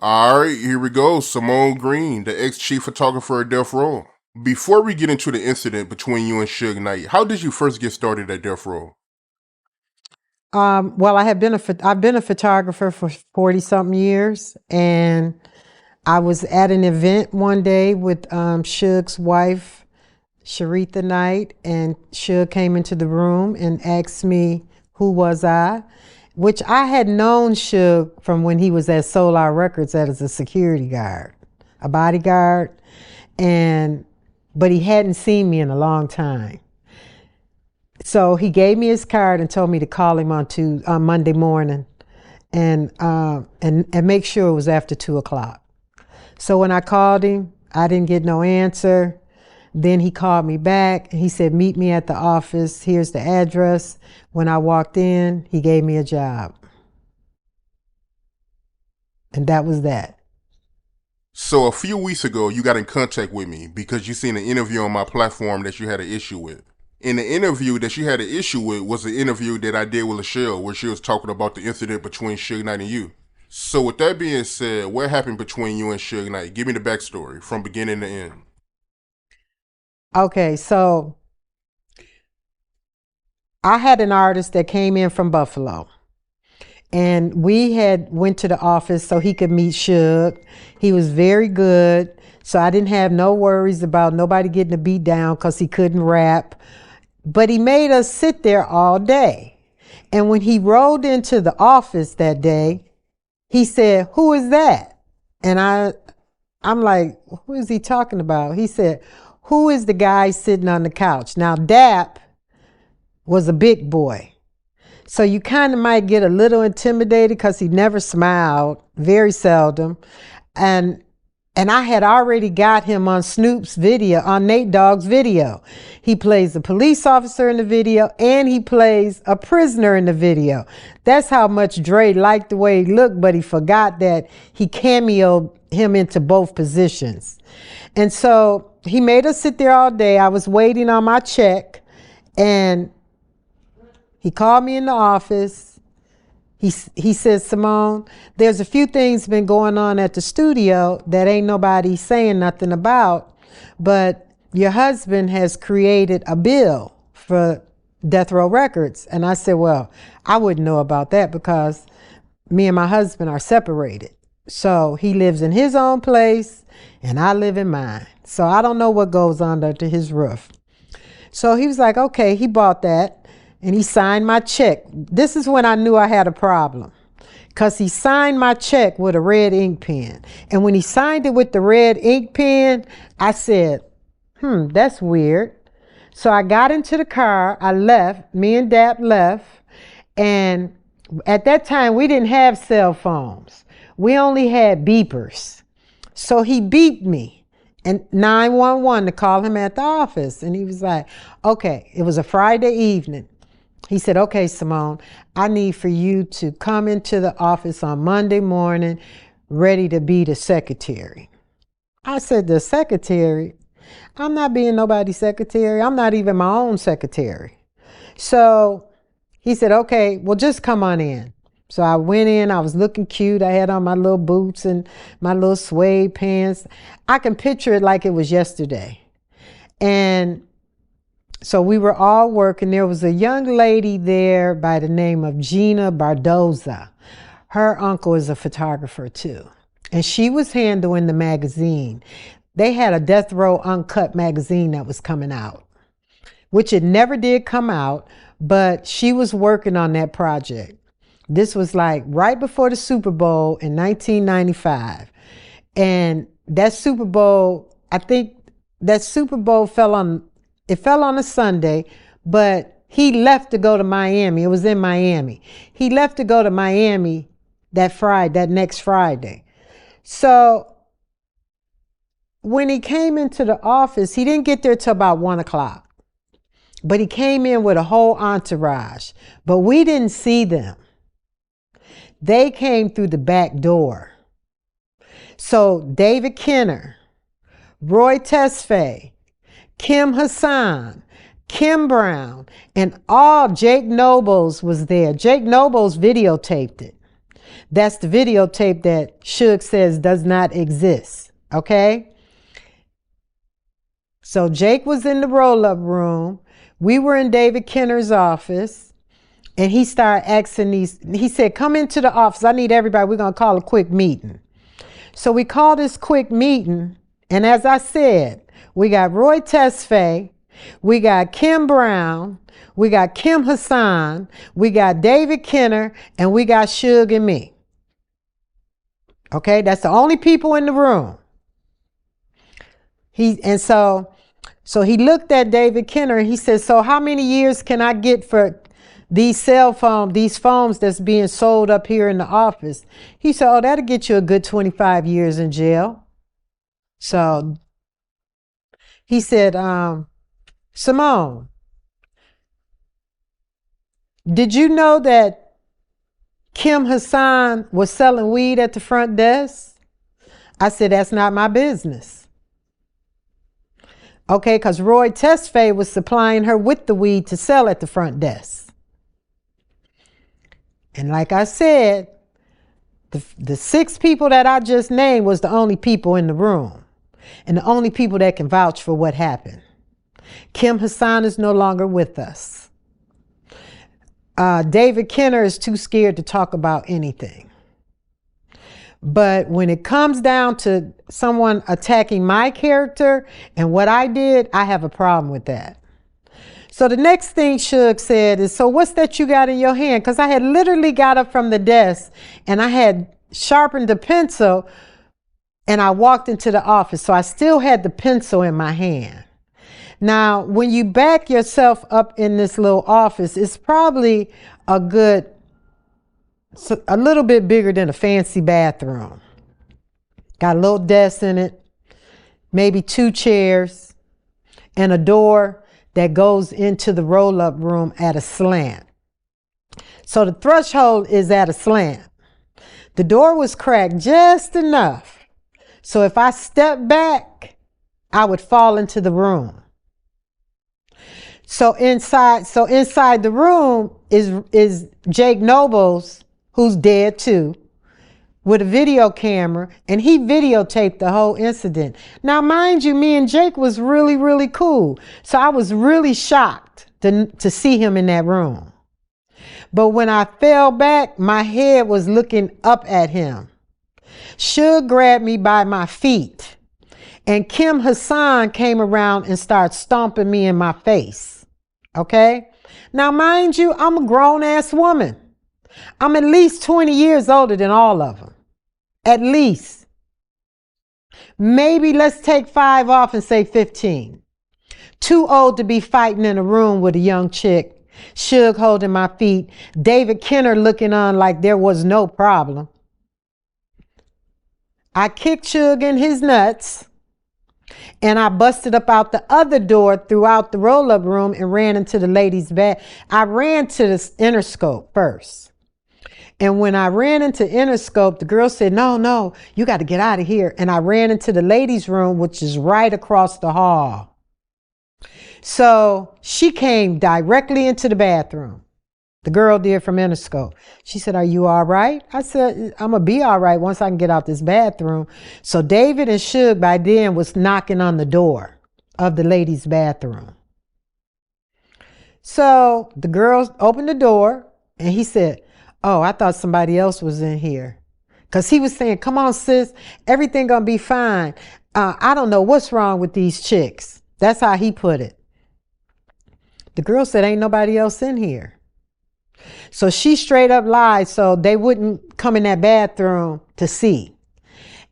All right, here we go. Simone Green, the ex-chief photographer at Death Row. Before we get into the incident between you and Suge Knight, how did you first get started at Death Row? Well, I've been a photographer for 40 something years, and I was at an event one day with Suge's wife, Sharitha Knight, and Suge came into the room and asked me who was I, which I had known Suge from when he was at Solar Records as a security guard, a bodyguard, and but he hadn't seen me in a long time. So he gave me his card and told me to call him on Monday morning and make sure it was after 2 o'clock. So when I called him, I didn't get no answer. Then he called me back. He said, meet me at the office. Here's the address. When I walked in, he gave me a job. And that was that. So a few weeks ago, you got in contact with me because you seen an interview on my platform that you had an issue with. And the interview that you had an issue with was an interview that I did with Lachelle where she was talking about the incident between Suge Knight and you. So with that being said, what happened between you and Suge Knight? Give me the backstory from beginning to end. Okay, so I had an artist that came in from Buffalo. And we had went to the office so he could meet Suge. He was very good. So I didn't have no worries about nobody getting a beat down because he couldn't rap. But he made us sit there all day. And when he rolled into the office that day, he said, who is that? And I'm like, who is he talking about? He said, who is the guy sitting on the couch? Now, Dap was a big boy. So you kind of might get a little intimidated because he never smiled, very seldom. And I had already got him on Snoop's video, on Nate Dogg's video. He plays a police officer in the video and he plays a prisoner in the video. That's how much Dre liked the way he looked, but he forgot that he cameoed him into both positions. And so he made us sit there all day. I was waiting on my check and he called me in the office. He said, Simone, there's a few things been going on at the studio that ain't nobody saying nothing about, but your husband has created a bill for Death Row Records. And I said, well, I wouldn't know about that because me and my husband are separated. So he lives in his own place and I live in mine. So I don't know what goes on under his roof. So he was like, okay, he bought that. And he signed my check. This is when I knew I had a problem because he signed my check with a red ink pen. And when he signed it with the red ink pen, I said, that's weird. So I got into the car, I left, me and Dap left. And at that time, we didn't have cell phones. We only had beepers. So he beeped me and 911 to call him at the office. And he was like, okay, it was a Friday evening. He said, okay, Simone, I need for you to come into the office on Monday morning ready to be the secretary. I said, the secretary? I'm not being nobody's secretary. I'm not even my own secretary. So he said, okay, well, just come on in. So I went in, I was looking cute. I had on my little boots and my little suede pants. I can picture it like it was yesterday. And so we were all working. There was a young lady there by the name of Gina Bardoza. Her uncle is a photographer too. And she was handling the magazine. They had a Death Row Uncut magazine that was coming out, which it never did come out, but she was working on that project. This was like right before the Super Bowl in 1995. And that Super Bowl, I think that Super Bowl fell on a Sunday, but he left to go to Miami. It was in Miami. He left to go to Miami that next Friday. So when he came into the office, he didn't get there till about 1 o'clock. But he came in with a whole entourage. But we didn't see them. They came through the back door. So David Kenner, Roy Tesfaye, Kim Hassan, Kim Brown, and all Jake Nobles was there. Jake Nobles videotaped it. That's the videotape that Suge says does not exist. Okay? So Jake was in the roll-up room. We were in David Kenner's office. And he started asking these. He said, come into the office. I need everybody. We're going to call a quick meeting. So we called this quick meeting. And as I said, we got Roy Tesfaye. We got Kim Brown. We got Kim Hassan. We got David Kenner. And we got Suge and me. Okay, that's the only people in the room. So he looked at David Kenner and he said, so how many years can I get for these these phones that's being sold up here in the office? He said, oh, that'll get you a good 25 years in jail. So he said, Simone, did you know that Kim Hassan was selling weed at the front desk? I said, that's not my business. Okay, because Roy Tesfaye was supplying her with the weed to sell at the front desk. And like I said, the 6 people that I just named was the only people in the room and the only people that can vouch for what happened. Kim Hassan is no longer with us. David Kenner is too scared to talk about anything. But when it comes down to someone attacking my character and what I did, I have a problem with that. So the next thing Suge said is, so what's that you got in your hand? Because I had literally got up from the desk and I had sharpened the pencil and I walked into the office. So I still had the pencil in my hand. Now, when you back yourself up in this little office, it's probably a little bit bigger than a fancy bathroom. Got a little desk in it, maybe 2 chairs, and a door that goes into the roll-up room at a slant. So the threshold is at a slant. The door was cracked just enough. So if I stepped back, I would fall into the room. So inside the room is Jake Nobles, who's dead too, with a video camera, and he videotaped the whole incident. Now, mind you, me and Jake was really, really cool. So I was really shocked to see him in that room. But when I fell back, my head was looking up at him. Suge grabbed me by my feet, and Kim Hassan came around and started stomping me in my face. Okay? Now, mind you, I'm a grown-ass woman. I'm at least 20 years older than all of them. At least. Maybe let's take 5 off and say 15. Too old to be fighting in a room with a young chick. Suge holding my feet. David Kenner looking on like there was no problem. I kicked Suge in his nuts. And I busted up out the other door throughout the roll-up room and ran into the ladies' bed. I ran to the Interscope first. And when I ran into Interscope, the girl said, no, you got to get out of here. And I ran into the ladies' room, which is right across the hall. So she came directly into the bathroom. The girl did from Interscope. She said, are you all right? I said, I'm going to be all right once I can get out this bathroom. So David and Suge by then was knocking on the door of the ladies' bathroom. So the girls opened the door and he said, oh, I thought somebody else was in here. Because he was saying, come on, sis, everything going to be fine. I don't know what's wrong with these chicks. That's how he put it. The girl said, ain't nobody else in here. So she straight up lied so they wouldn't come in that bathroom to see.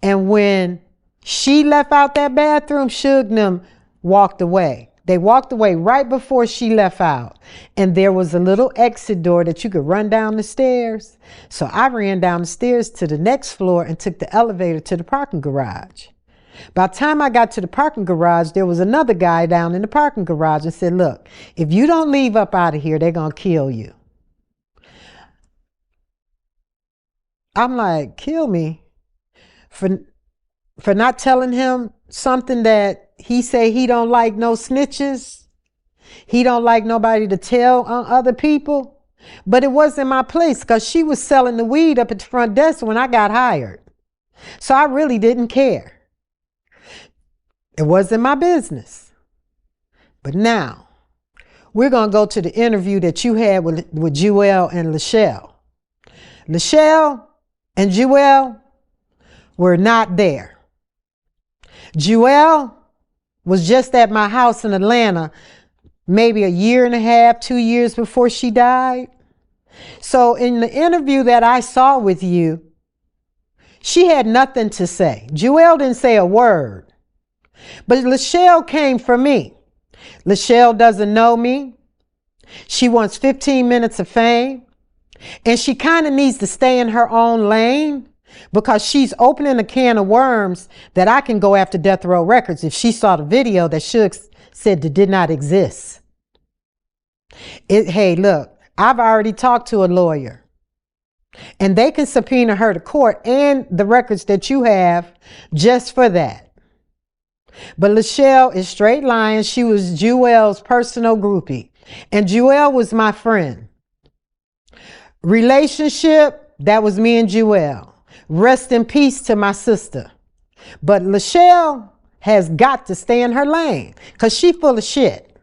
And when she left out that bathroom, Suge and them walked away. They walked away right before she left out. And there was a little exit door that you could run down the stairs. So I ran down the stairs to the next floor and took the elevator to the parking garage. By the time I got to the parking garage, there was another guy down in the parking garage and said, look, if you don't leave up out of here, they're going to kill you. I'm like, kill me for not telling him something that he say he don't like no snitches. He don't like nobody to tell on other people. But it wasn't my place because she was selling the weed up at the front desk when I got hired. So I really didn't care. It wasn't my business. But now we're going to go to the interview that you had with Jewel and Lachelle. Lachelle and Jewel were not there. Jewel was just at my house in Atlanta maybe a year and a half, 2 years before she died. So in the interview that I saw with you, she had nothing to say. Jewel didn't say a word. But Lachelle came for me. Lachelle doesn't know me. She wants 15 minutes of fame. And she kind of needs to stay in her own lane because she's opening a can of worms that I can go after Death Row Records if she saw the video that Suge said that did not exist. Hey, look, I've already talked to a lawyer and they can subpoena her to court and the records that you have just for that. But Lachelle is straight lying. She was Jewel's personal groupie and Jewel was my friend. Relationship, that was me and Jewel. Rest in peace to my sister. But Lachelle has got to stay in her lane because she's full of shit.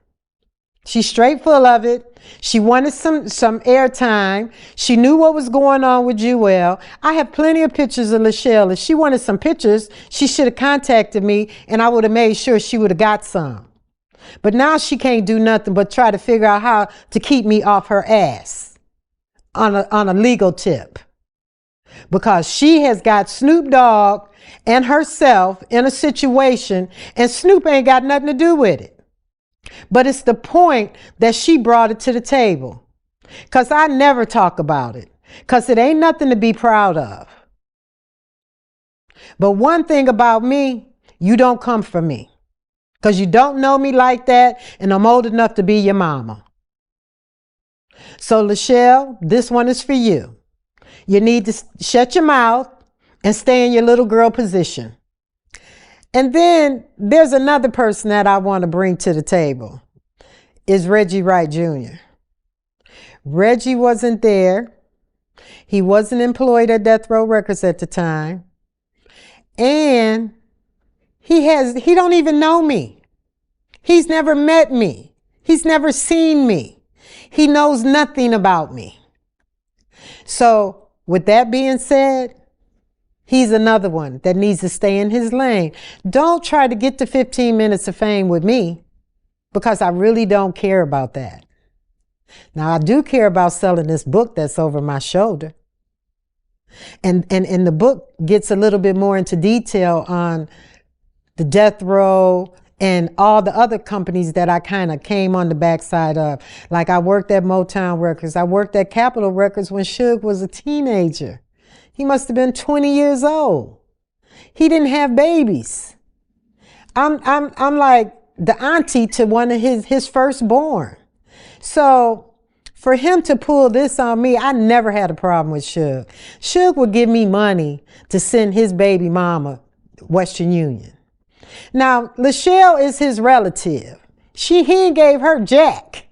She's straight full of it. She wanted some airtime. She knew what was going on with Jewel. I have plenty of pictures of Lachelle. If she wanted some pictures, she should have contacted me and I would have made sure she would have got some. But now she can't do nothing but try to figure out how to keep me off her ass. On a legal tip because she has got Snoop Dogg and herself in a situation and Snoop ain't got nothing to do with it. But it's the point that she brought it to the table because I never talk about it because it ain't nothing to be proud of. But one thing about me, you don't come for me because you don't know me like that and I'm old enough to be your mama. So Lachelle, this one is for you. You need to shut your mouth and stay in your little girl position. And then there's another person that I want to bring to the table is Reggie Wright Jr. Reggie wasn't there. He wasn't employed at Death Row Records at the time. And he don't even know me. He's never met me. He's never seen me. He knows nothing about me. So with that being said, he's another one that needs to stay in his lane. Don't try to get to 15 minutes of fame with me because I really don't care about that. Now I do care about selling this book that's over my shoulder. And the book gets a little bit more into detail on the Death Row and all the other companies that I kind of came on the backside of. Like I worked at Motown Records. I worked at Capitol Records when Suge was a teenager. He must have been 20 years old. He didn't have babies. I'm like the auntie to one of his firstborn. So for him to pull this on me, I never had a problem with Suge. Suge would give me money to send his baby mama Western Union. Now, Lachelle is his relative. He ain't gave her jack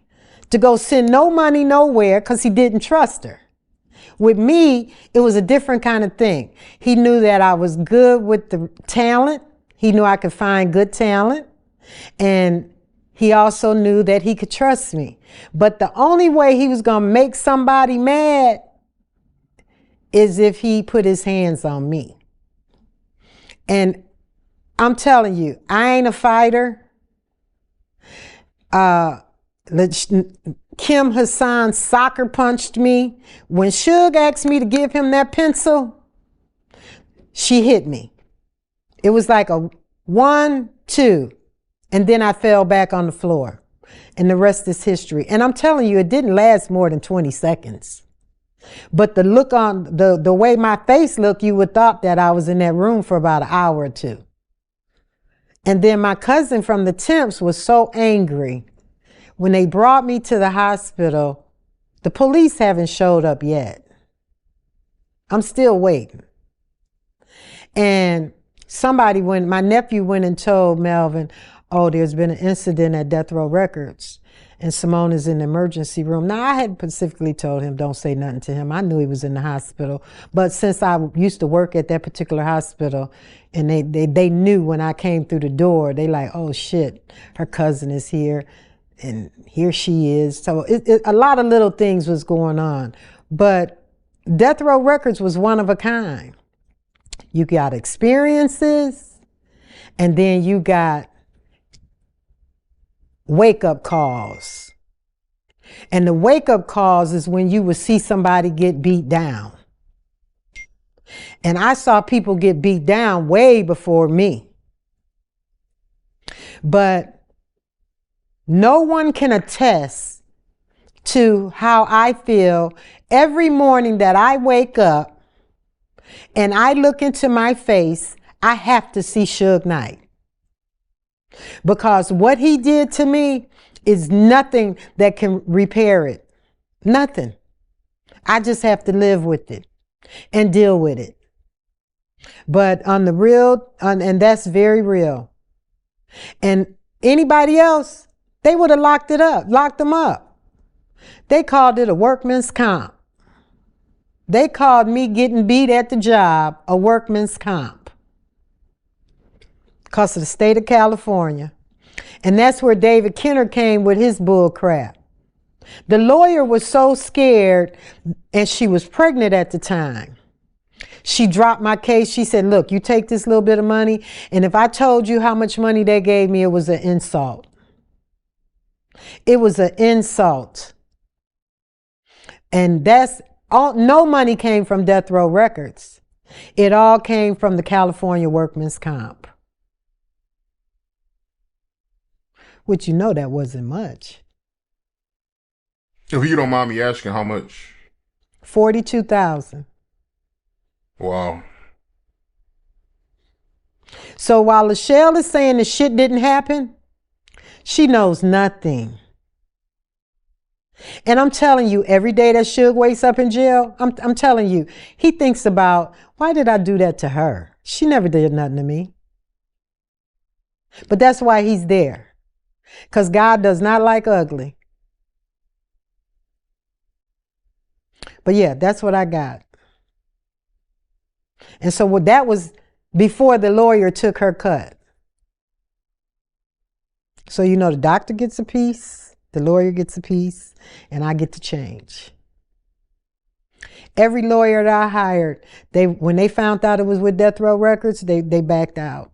to go send no money nowhere because he didn't trust her. With me, it was a different kind of thing. He knew that I was good with the talent. He knew I could find good talent. And he also knew that he could trust me. But the only way he was going to make somebody mad is if he put his hands on me. And I'm telling you, I ain't a fighter. Kim Hassan soccer punched me. When Suge asked me to give him that pencil, she hit me. It was like a 1, 2, and then I fell back on the floor. And the rest is history. And I'm telling you, it didn't last more than 20 seconds. But the look on, the way my face looked, you would thought that I was in that room for about an hour or two. And then my cousin from the Temps was so angry. When they brought me to the hospital, the police haven't showed up yet. I'm still waiting. And my nephew went and told Melvin, oh, there's been an incident at Death Row Records. and Simone is in the emergency room. Now, I had specifically told him, don't say nothing to him. I knew he was in the hospital. But since I used to work at that particular hospital, and they knew when I came through the door, they like, oh shit, her cousin is here, and here she is. So a lot of little things was going on. But Death Row Records was one of a kind. You got experiences, and then you got wake-up calls. And the wake-up calls is when you would see somebody get beat down. And I saw people get beat down way before me. But no one can attest to how I feel every morning that I wake up and I look into my face. I have to see Suge Knight. Because what he did to me is nothing that can repair it. Nothing. I just have to live with it and deal with it. But on the real, and that's very real. And anybody else, they would have locked them up. They called it a workman's comp. They called me getting beat at the job a workman's comp. Because of the state of California. And that's where David Kenner came with his bull crap. The lawyer was so scared, and she was pregnant at the time. She dropped my case. She said, look, you take this little bit of money, and if I told you how much money they gave me, it was an insult. It was an insult. And that's all. No money came from Death Row Records. It all came from the California Workman's Comp. Which, you know, that wasn't much. If you don't mind me asking, how much? $42,000. Wow. So while Lachelle is saying the shit didn't happen, she knows nothing. And I'm telling you, every day that Suge wakes up in jail, I'm telling you, he thinks about, why did I do that to her? She never did nothing to me. But that's why he's there. Because God does not like ugly. But yeah, that's what I got. And so that was before the lawyer took her cut. So, you know, the doctor gets a piece, the lawyer gets a piece, and I get to change. Every lawyer that I hired, when they found out it was with Death Row Records, they backed out.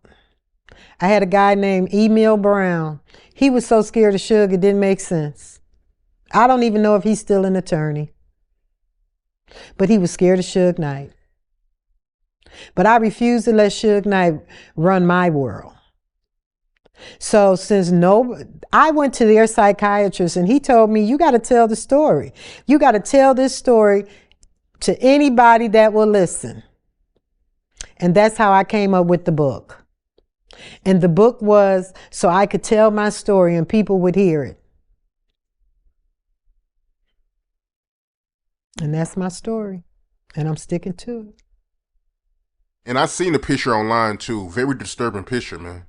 I had a guy named Emil Brown. He was so scared of Suge, it didn't make sense. I don't even know if he's still an attorney. But he was scared of Suge Knight. But I refused to let Suge Knight run my world. So I went to their psychiatrist, and he told me, you got to tell the story. You got to tell this story to anybody that will listen. And that's how I came up with the book. And the book was so I could tell my story and people would hear it. And that's my story. And I'm sticking to it. And I seen the picture online too. Very disturbing picture, man.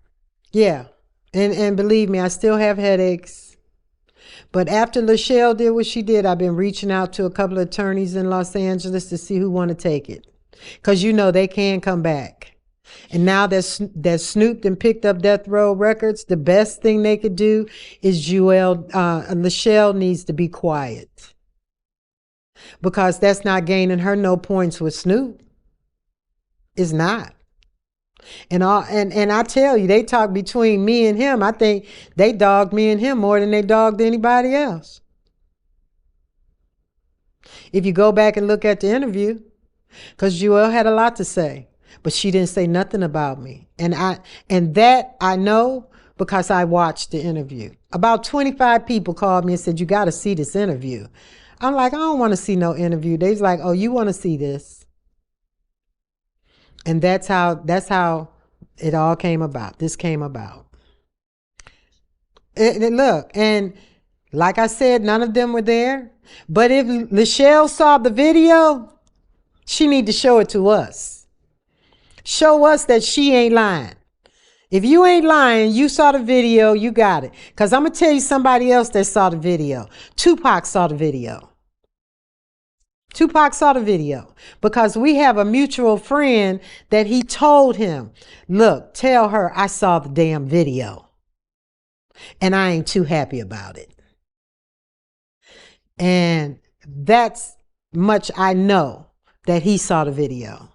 Yeah. And believe me, I still have headaches. But after Lachelle did what she did, I've been reaching out to a couple of attorneys in Los Angeles to see who want to take it. Because, you know, they can come back. And now that Snoop and picked up Death Row Records, the best thing they could do is Lachelle needs to be quiet. Because that's not gaining her no points with Snoop. It's not. And I tell you, they talk between me and him. I think they dogged me and him more than they dogged anybody else. If you go back and look at the interview, because Jewel had a lot to say. But she didn't say nothing about me. And that I know because I watched the interview. About 25 people called me and said, you got to see this interview. I'm like, I don't want to see no interview. They's like, oh, you want to see this? And that's how it all came about. This came about. Look, and like I said, none of them were there. But if Lachelle saw the video, she need to show it to us. Show us that she ain't lying. If you ain't lying, you saw the video, you got it. Because I'm going to tell you somebody else that saw the video. Tupac saw the video. Tupac saw the video because we have a mutual friend that he told him, look, tell her I saw the damn video and I ain't too happy about it. And that's much I know that he saw the video.